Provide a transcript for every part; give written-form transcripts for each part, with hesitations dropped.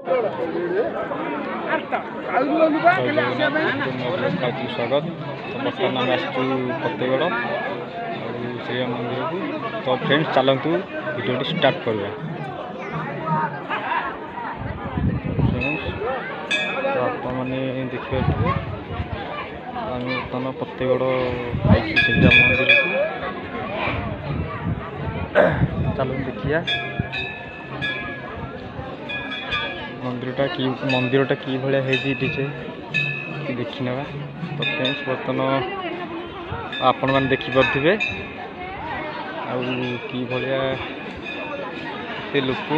स्वागत बर्तमान आम आसचु फतेगढ़ श्रीराम मंदिर को। तो फ्रेंड्स चलतु वीडियो स्टार्ट करवा। तो आपने देखिए आम बर्तमान फतेगढ़ श्रीराम मंदिर को चलो देखिया मंदिरटा कि भाया है डीजे देखी नवा। तो फ्रेंड्स बर्तमान आपण मैंने देखिपे कि भाया लोक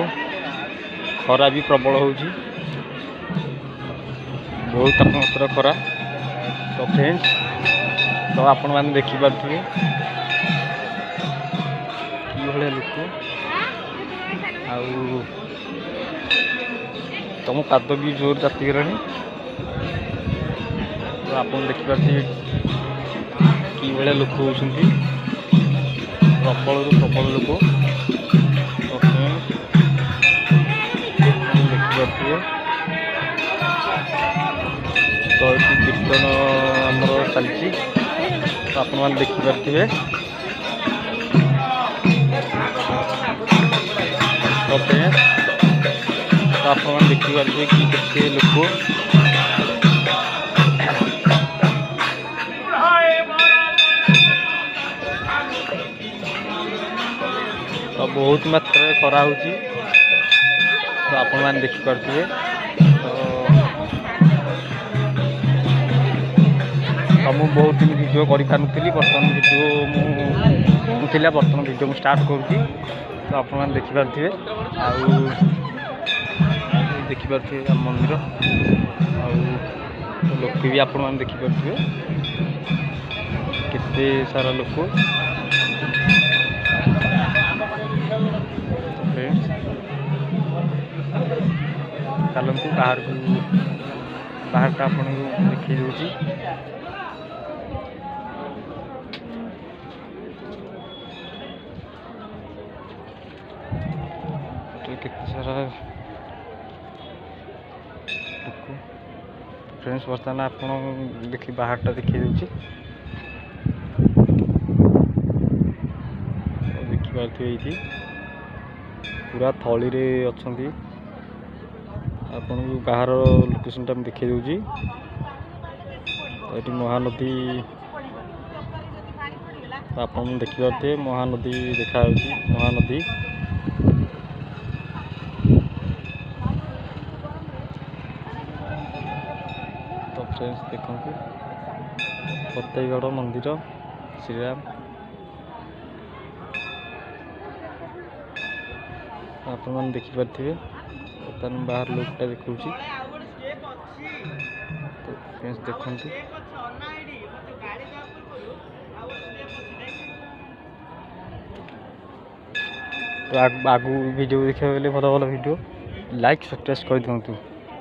खरा भी प्रबल हो बहुत तापमात्रा खरा। तो फ्रेंड्स तो आपण मैंने देखिपे कि भाया लोक तुम पाद भी जोर जाती गला। तो आप देखिपे कि भाया लोक होती प्रबल प्रबल लोक। तो देखिपे तो कीर्तन आमर चलती। तो आप देखिपे तो आप देखिपे कि केते लोक तो बहुत मात्रा खरा हो। तो आप देखिपे तो मुझे बहुत दिन वीडियो कर पार्टी बर्तमान वीडियो मुझे बर्तमान वीडियो मुझे स्टार्ट करुँगी। तो आप देखिपे देखिपे राम मंदिर लोक भी आप देखिपे केते सारा लोक। चलतु बाहर का आपन देखी दूसरी। केते सारा लोक फ्रेंड्स बर्तमान आप देखी बाहरटा देखी दूसरी देखिपे ये पूरा थली रे अच्छा आपन बाहर लोकेशन टाइम देखी दूसरी। तो ये महानदी आप देखिपे महानदी देखा महानदी। तो फ्रेंड्स देखो फतेगढ़ मंदिर श्रीराम आप देखिपे बर्तमान बाहर लोकटा देखा। तो फ्रेंड्स देखु तो आगू वीडियो देखा भल भल वीडियो लाइक सब्सक्राइब कर दिखाँ।